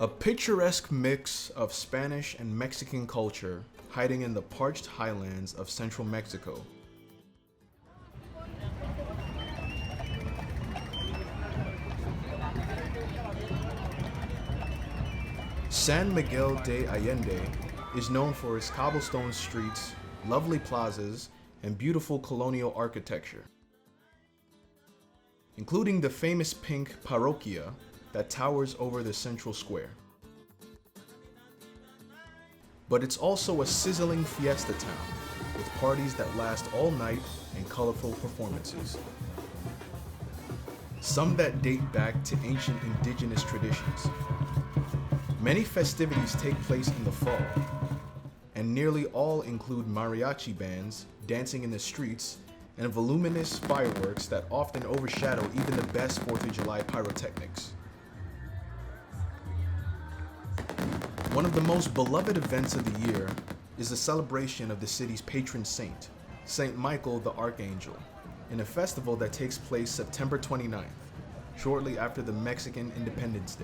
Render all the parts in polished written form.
A picturesque mix of Spanish and Mexican culture hiding in the parched highlands of central Mexico. San Miguel de Allende is known for its cobblestone streets, lovely plazas, and beautiful colonial architecture, including the famous pink parroquia that towers over the central square. But it's also a sizzling fiesta town, with parties that last all night and colorful performances. Some that date back to ancient indigenous traditions. Many festivities take place in the fall, and nearly all include mariachi bands dancing in the streets and voluminous fireworks that often overshadow even the best 4th of July pyrotechnics. One of the most beloved events of the year is the celebration of the city's patron saint, Saint Michael the Archangel, in a festival that takes place September 29th, shortly after the Mexican Independence Day.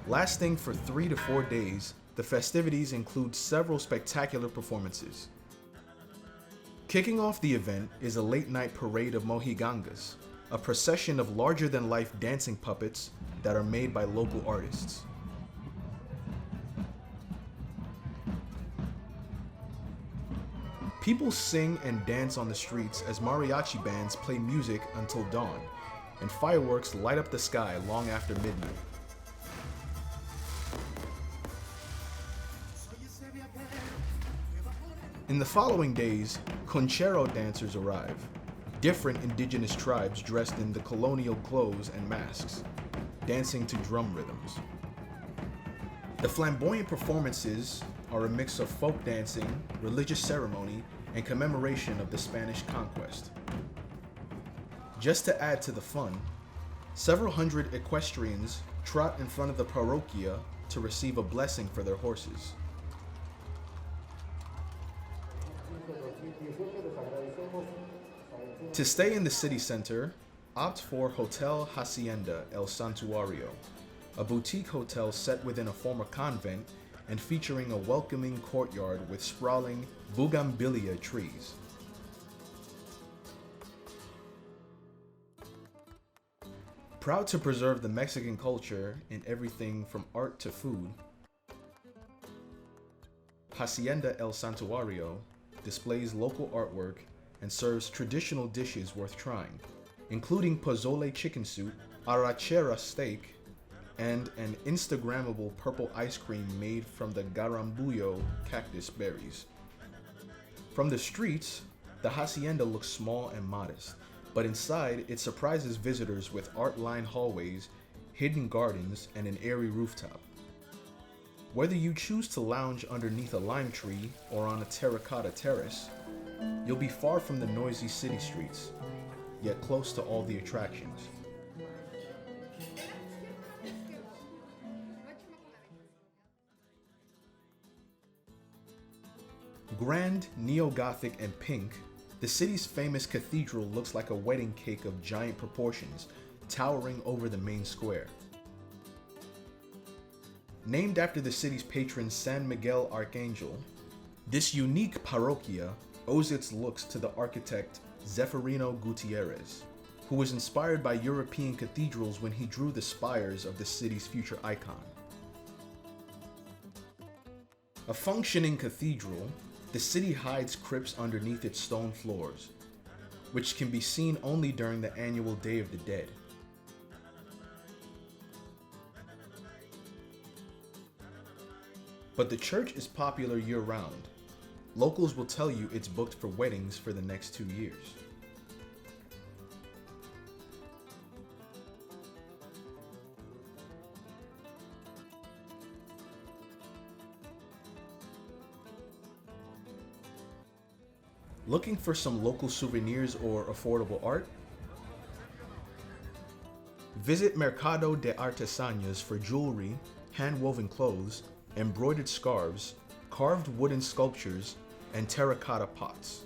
Lasting for 3 to 4 days, the festivities include several spectacular performances. Kicking off the event is a late-night parade of mojigangas, a procession of larger-than-life dancing puppets that are made by local artists. People sing and dance on the streets as mariachi bands play music until dawn, and fireworks light up the sky long after midnight. In the following days, conchero dancers arrive, different indigenous tribes dressed in the colonial clothes and masks, dancing to drum rhythms. The flamboyant performances are a mix of folk dancing, religious ceremony, and commemoration of the Spanish conquest. Just to add to the fun, several hundred equestrians trot in front of the parroquia to receive a blessing for their horses. To stay in the city center, opt for Hotel Hacienda El Santuario, a boutique hotel set within a former convent and featuring a welcoming courtyard with sprawling bougainvillea trees. Proud to preserve the Mexican culture in everything from art to food, Hacienda El Santuario displays local artwork and serves traditional dishes worth trying, including pozole chicken soup, arrachera steak, and an Instagrammable purple ice cream made from the garambullo cactus berries. From the streets, the hacienda looks small and modest, but inside it surprises visitors with art-lined hallways, hidden gardens, and an airy rooftop. Whether you choose to lounge underneath a lime tree or on a terracotta terrace, you'll be far from the noisy city streets, yet close to all the attractions. Grand, neo-Gothic, and pink, the city's famous cathedral looks like a wedding cake of giant proportions, towering over the main square. Named after the city's patron San Miguel Archangel, this unique parroquia owes its looks to the architect Zeferino Gutierrez, who was inspired by European cathedrals when he drew the spires of the city's future icon. A functioning cathedral, the city hides crypts underneath its stone floors, which can be seen only during the annual Day of the Dead. But the church is popular year-round. Locals will tell you it's booked for weddings for the next 2 years. Looking for some local souvenirs or affordable art? Visit Mercado de Artesanías for jewelry, hand-woven clothes, embroidered scarves, carved wooden sculptures, and terracotta pots.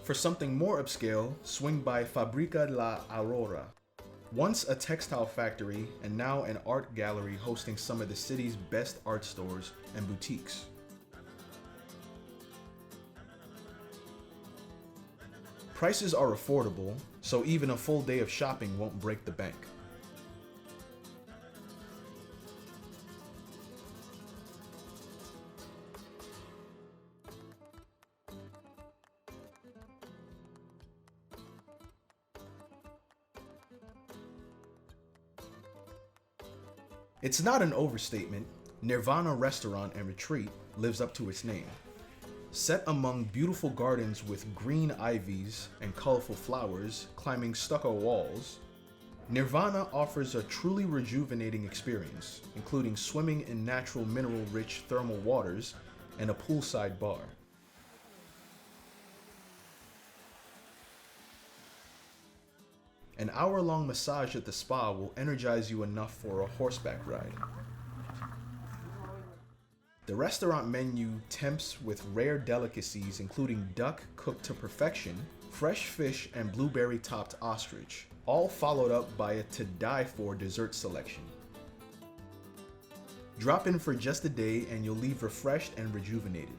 For something more upscale, swing by Fábrica La Aurora. Once a textile factory and now an art gallery hosting some of the city's best art stores and boutiques. Prices are affordable, so even a full day of shopping won't break the bank. It's not an overstatement, Nirvana Restaurant and Retreat lives up to its name. Set among beautiful gardens with green ivies and colorful flowers climbing stucco walls, Nirvana offers a truly rejuvenating experience, including swimming in natural mineral-rich thermal waters and a poolside bar. An hour-long massage at the spa will energize you enough for a horseback ride. The restaurant menu tempts with rare delicacies including duck cooked to perfection, fresh fish, and blueberry-topped ostrich, all followed up by a to-die-for dessert selection. Drop in for just a day and you'll leave refreshed and rejuvenated.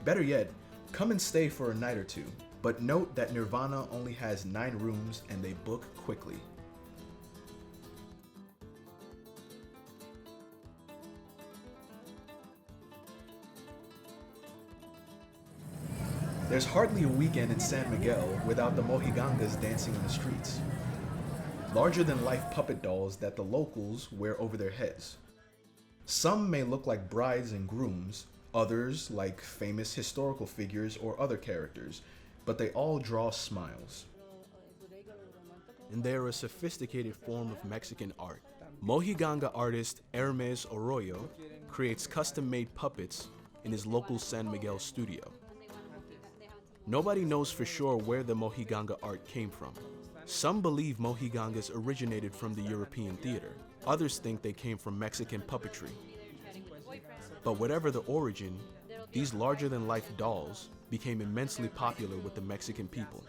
Better yet, come and stay for a night or two. But note that Nirvana only has 9 rooms and they book quickly. There's hardly a weekend in San Miguel without the Mojigangas dancing in the streets. Larger-than-life puppet dolls that the locals wear over their heads. Some may look like brides and grooms, others like famous historical figures or other characters, but they all draw smiles. And they are a sophisticated form of Mexican art. Mojiganga artist Hermes Arroyo creates custom-made puppets in his local San Miguel studio. Nobody knows for sure where the Mojiganga art came from. Some believe Mojigangas originated from the European theater. Others think they came from Mexican puppetry. But whatever the origin, these larger-than-life dolls became immensely popular with the Mexican people.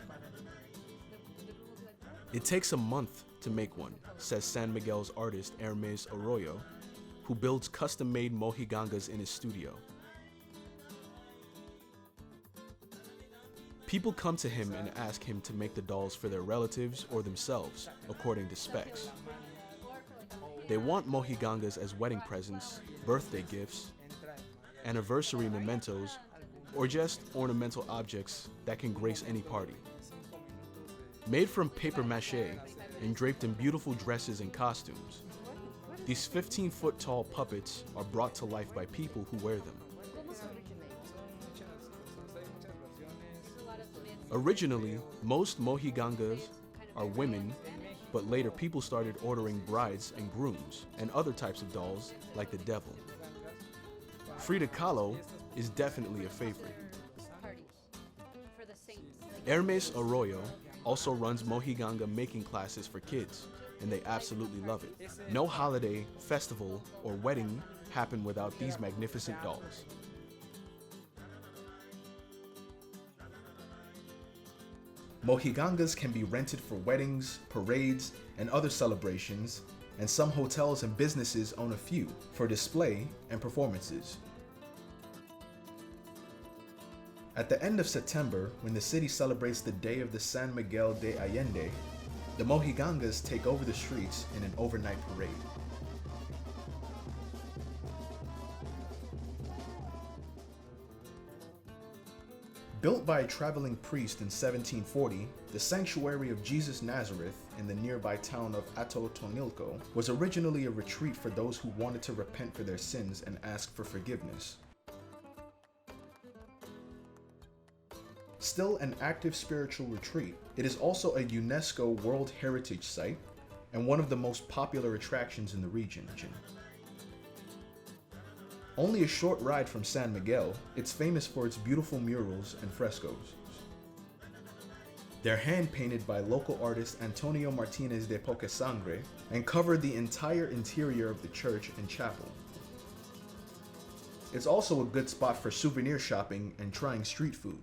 It takes a month to make one, says San Miguel's artist Hermes Arroyo, who builds custom-made Mojigangas in his studio. People come to him and ask him to make the dolls for their relatives or themselves, according to specs. They want Mojigangas as wedding presents, birthday gifts, anniversary mementos, or just ornamental objects that can grace any party. Made from paper mache and draped in beautiful dresses and costumes, these 15-foot tall puppets are brought to life by people who wear them. Originally, most Mojigangas are women, but later people started ordering brides and grooms and other types of dolls like the devil. Frida Kahlo is definitely a favorite. Hermes Arroyo also runs Mojiganga making classes for kids, and they absolutely love it. No holiday, festival, or wedding happen without these magnificent dolls. Mojigangas can be rented for weddings, parades, and other celebrations, and some hotels and businesses own a few for display and performances. At the end of September, when the city celebrates the day of the San Miguel de Allende, the Mojigangas take over the streets in an overnight parade. Built by a traveling priest in 1740, the Sanctuary of Jesus Nazareth in the nearby town of Atotonilco was originally a retreat for those who wanted to repent for their sins and ask for forgiveness. Still an active spiritual retreat, it is also a UNESCO World Heritage Site and one of the most popular attractions in the region. Only a short ride from San Miguel, it's famous for its beautiful murals and frescoes. They're hand-painted by local artist Antonio Martinez de Pocasangre and cover the entire interior of the church and chapel. It's also a good spot for souvenir shopping and trying street food.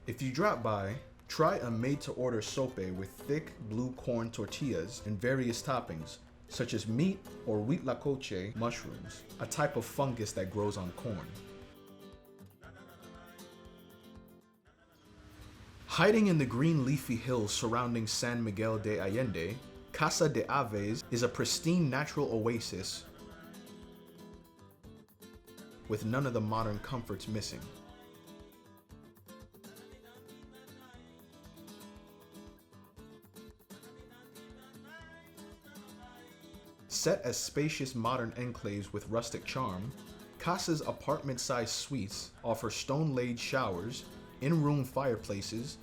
If you drop by, try a made-to-order sope with thick blue corn tortillas and various toppings, such as meat or huitlacoche mushrooms, a type of fungus that grows on corn. Hiding in the green leafy hills surrounding San Miguel de Allende, Casa de Aves is a pristine natural oasis with none of the modern comforts missing. Set as spacious modern enclaves with rustic charm, Casa's apartment-sized suites offer stone-laid showers, in-room fireplaces,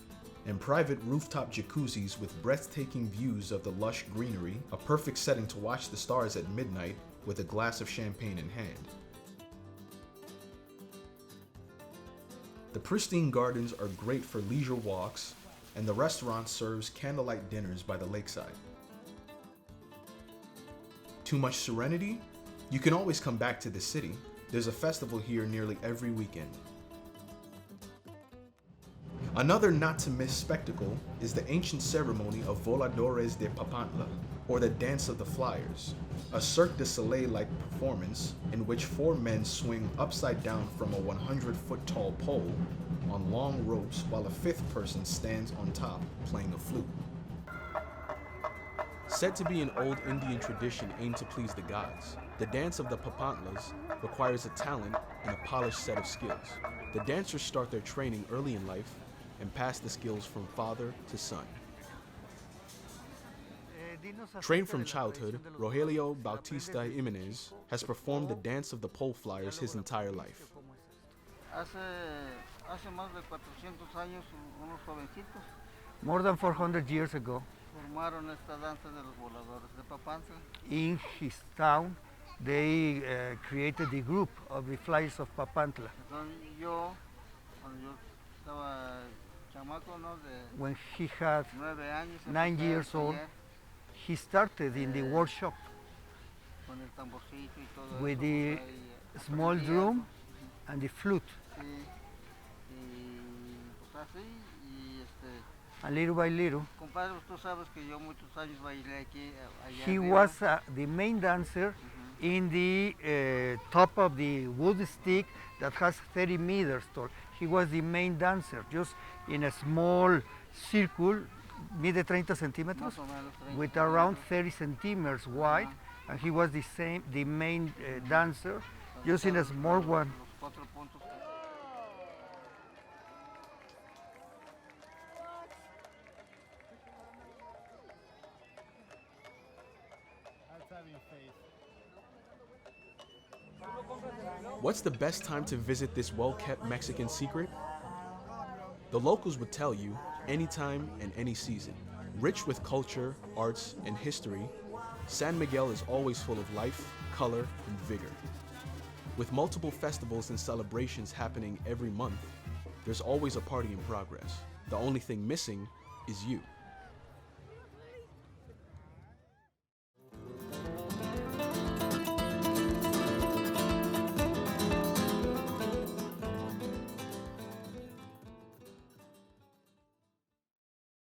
and private rooftop jacuzzis with breathtaking views of the lush greenery, a perfect setting to watch the stars at midnight with a glass of champagne in hand. The pristine gardens are great for leisure walks, and the restaurant serves candlelight dinners by the lakeside. Too much serenity? You can always come back to the city. There's a festival here nearly every weekend. Another not-to-miss spectacle is the ancient ceremony of Voladores de Papantla, or the Dance of the Flyers, a Cirque du Soleil-like performance in which 4 men swing upside down from a 100-foot-tall pole on long ropes while a 5th person stands on top playing a flute. Said to be an old Indian tradition aimed to please the gods, the Dance of the Papantlas requires a talent and a polished set of skills. The dancers start their training early in life and pass the skills from father to son. Trained from childhood, Rogelio Bautista Jimenez has performed the Dance of the Pole Flyers his entire life. More than 400 years ago, in his town, they created the group of the Flyers of Papantla. When he had 9 years old, he started in the workshop with the small drum and the flute. And little by little, he was the main dancer in the top of the wood stick that has 30 meters tall. He was the main dancer, just in a small circle, mide 30 centimeters, with around 30 centimeters wide, and he was the main dancer, just in a small one. What's the best time to visit this well-kept Mexican secret? The locals would tell you, anytime and any season. Rich with culture, arts, and history, San Miguel is always full of life, color, and vigor. With multiple festivals and celebrations happening every month, there's always a party in progress. The only thing missing is you.